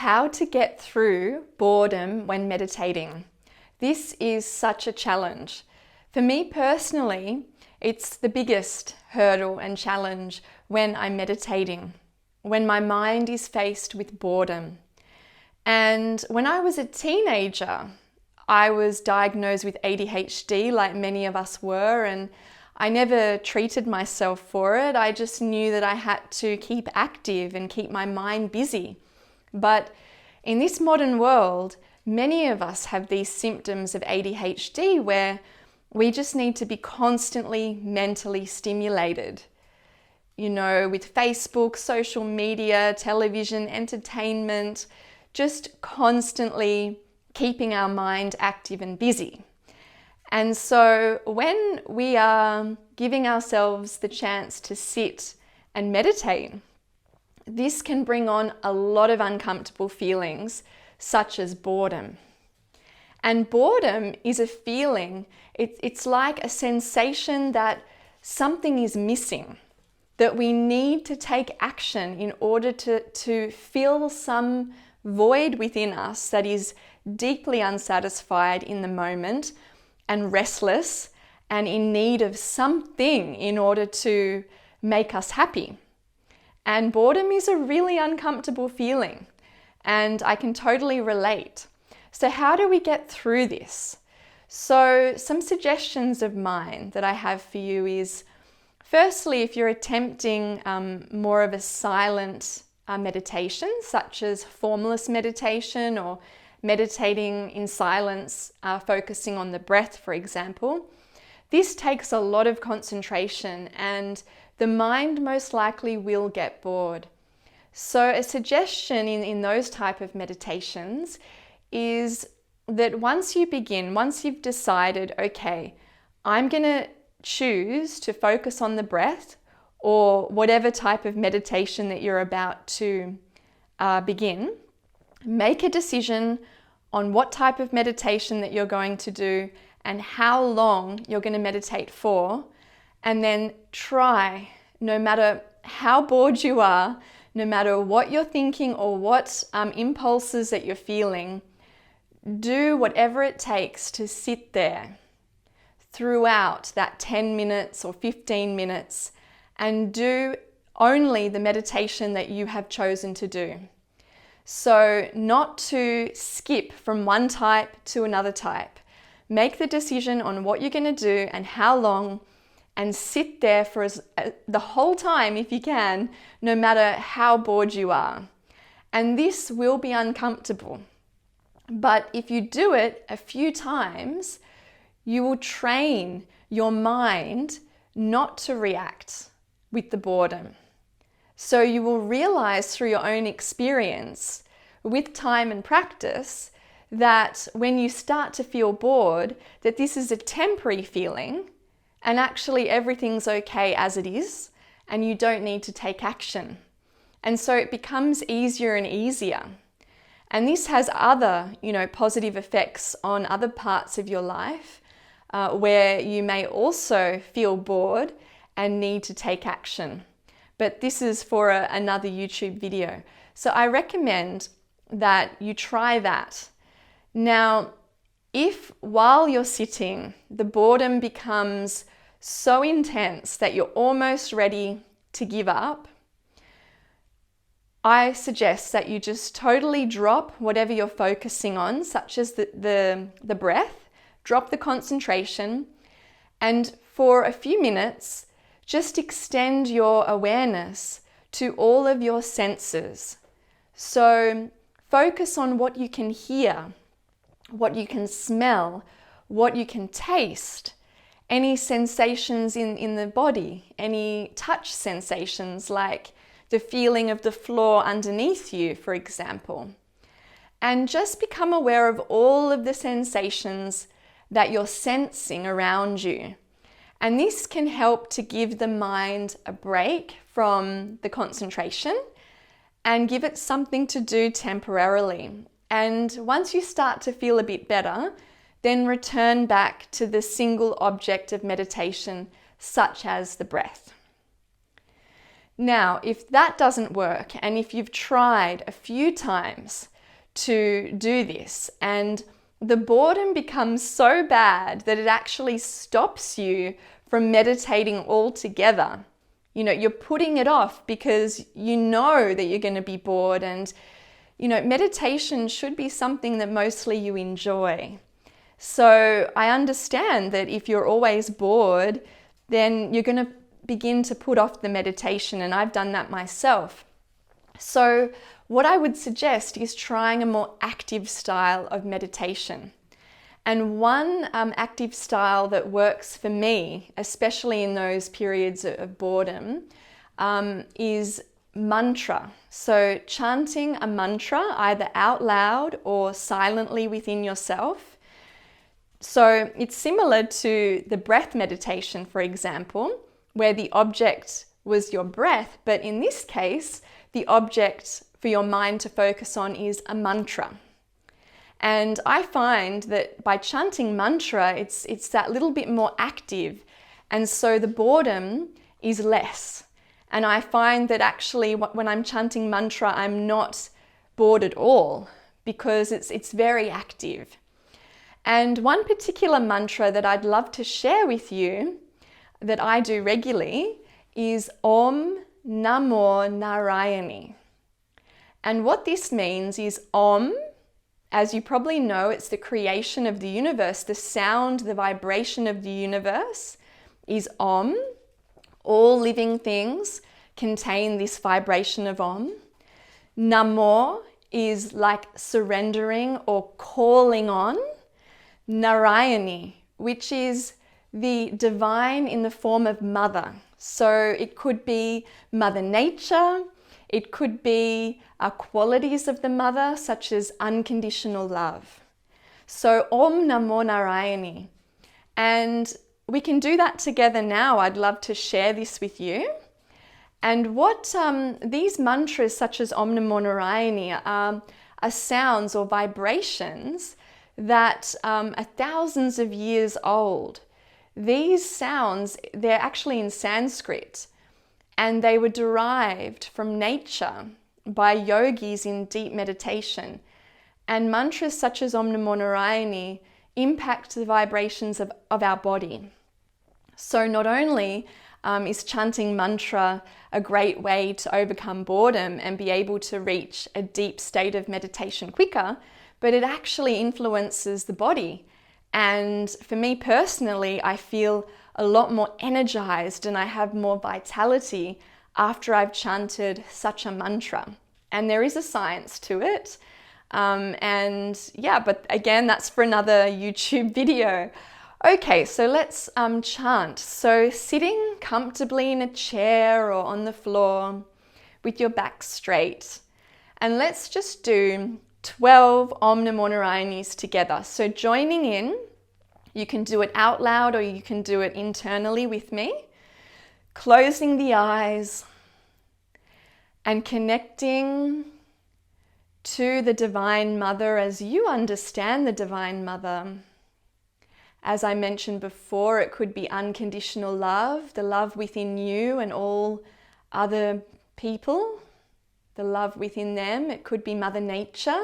How to get through boredom when meditating. This is such a challenge. For me personally, it's the biggest hurdle and challenge when I'm meditating, when my mind is faced with boredom. And when I was a teenager, I was diagnosed with ADHD like many of us were, and I never treated myself for it. I just knew that I had to keep active and keep my mind busy. But in this modern world, many of us have these symptoms of ADHD where we just need to be constantly mentally stimulated. You know, with Facebook, social media, television, entertainment, just constantly keeping our mind active and busy. And so when we are giving ourselves the chance to sit and meditate, this can bring on a lot of uncomfortable feelings, such as boredom. And boredom is a feeling, it's like a sensation that something is missing, that we need to take action in order to fill some void within us that is deeply unsatisfied in the moment and restless and in need of something in order to make us happy. And boredom is a really uncomfortable feeling, and I can totally relate. So how do we get through this? So some suggestions of mine that I have for you is, firstly, if you're attempting more of a silent meditation, such as formless meditation or meditating in silence, focusing on the breath, for example, this takes a lot of concentration and the mind most likely will get bored. So a suggestion in those type of meditations is that once you've decided, okay, I'm going to choose to focus on the breath or whatever type of meditation that you're about to begin, make a decision on what type of meditation that you're going to do and how long you're going to meditate for, and then try, no matter how bored you are, no matter what you're thinking or what impulses that you're feeling, do whatever it takes to sit there throughout that 10 minutes or 15 minutes and do only the meditation that you have chosen to do. So not to skip from one type to another type. Make the decision on what you're going to do and how long, and sit there for the whole time if you can, no matter how bored you are. And this will be uncomfortable. But if you do it a few times, you will train your mind not to react with the boredom. So you will realize through your own experience, with time and practice, that when you start to feel bored, that this is a temporary feeling and actually everything's okay as it is and you don't need to take action. And so it becomes easier and easier. And this has other, positive effects on other parts of your life where you may also feel bored and need to take action. But this is for another YouTube video. So I recommend that you try that. Now, if while you're sitting, the boredom becomes so intense that you're almost ready to give up, I suggest that you just totally drop whatever you're focusing on, such as the breath, drop the concentration, and for a few minutes, just extend your awareness to all of your senses. So focus on what you can hear, what you can smell, what you can taste, any sensations in the body, any touch sensations like the feeling of the floor underneath you, for example. And just become aware of all of the sensations that you're sensing around you. And this can help to give the mind a break from the concentration and give it something to do temporarily. And once you start to feel a bit better, then return back to the single object of meditation, such as the breath. Now, if that doesn't work, and if you've tried a few times to do this and the boredom becomes so bad that it actually stops you from meditating altogether, you're putting it off because you know that you're going to be bored, and meditation should be something that mostly you enjoy. So I understand that if you're always bored, then you're going to begin to put off the meditation, and I've done that myself. So what I would suggest is trying a more active style of meditation. And one active style that works for me, especially in those periods of boredom, is mantra. So chanting a mantra either out loud or silently within yourself. So it's similar to the breath meditation, for example, where the object was your breath, but in this case, the object for your mind to focus on is a mantra. And I find that by chanting mantra, it's that little bit more active, and so the boredom is less. And I find that actually when I'm chanting mantra, I'm not bored at all because it's very active. And one particular mantra that I'd love to share with you that I do regularly is Om Namo Narayani. And what this means is Om, as you probably know, it's the creation of the universe, the sound, the vibration of the universe is Om. All living things contain this vibration of Om. Namo is like surrendering or calling on. Narayani, which is the divine in the form of mother. So it could be Mother Nature, it could be qualities of the mother, such as unconditional love. So Om Namo Narayani. And we can do that together now. I'd love to share this with you. And what these mantras, such as Om Namo Narayani, are sounds or vibrations that are thousands of years old. These sounds, they're actually in Sanskrit, and they were derived from nature by yogis in deep meditation. And mantras such as Om Namo Narayani impact the vibrations of our body. So not only is chanting mantra a great way to overcome boredom and be able to reach a deep state of meditation quicker, but it actually influences the body. And for me personally, I feel a lot more energized and I have more vitality after I've chanted such a mantra. And there is a science to it. But again, that's for another YouTube video. Okay, so let's chant. So sitting comfortably in a chair or on the floor with your back straight. And let's just do 12 Om Namo Narayanis together. So joining in, you can do it out loud or you can do it internally with me. Closing the eyes and connecting to the Divine Mother as you understand the Divine Mother. As I mentioned before, it could be unconditional love, the love within you and all other people, the love within them. It could be Mother Nature,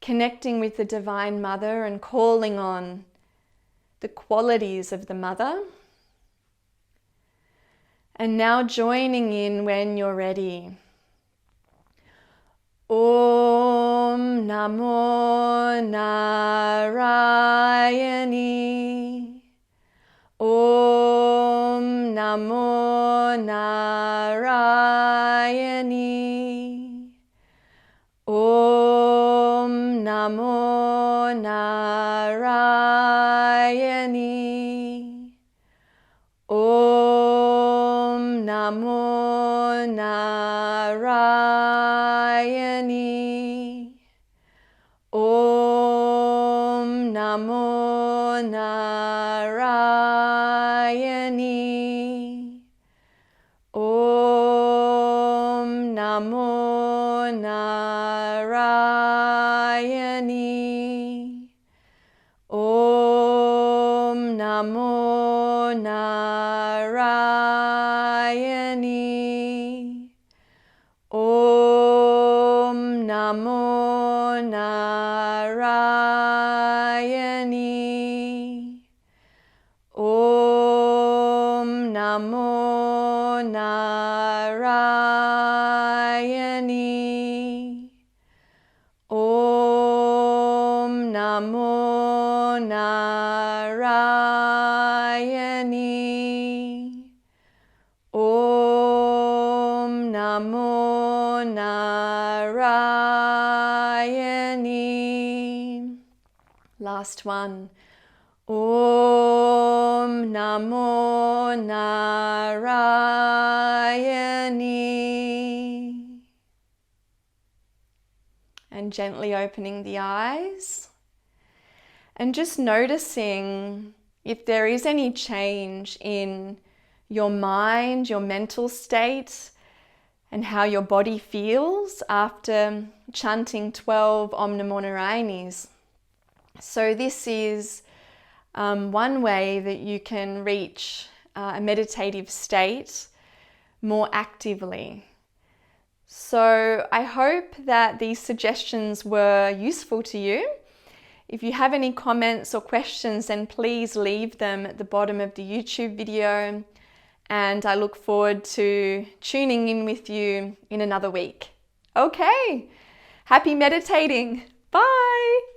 connecting with the Divine Mother and calling on the qualities of the Mother. And now joining in when you're ready. Om Namo Narayani. Om Namo Narayani. Om Namo Narayani. Om Namo Narayani. Om Namo Narayani. Om Namo Narayani. Om Namo Narayani. Om Namo Narayani. Om Namo Narayani. Last one. Om Namo Narayani. And gently opening the eyes and just noticing if there is any change in your mind, your mental state, and how your body feels after chanting 12 Om Namo Narayanis. So this is one way that you can reach a meditative state more actively. So I hope that these suggestions were useful to you. If you have any comments or questions, then please leave them at the bottom of the YouTube video. And I look forward to tuning in with you in another week. Okay, happy meditating. Bye.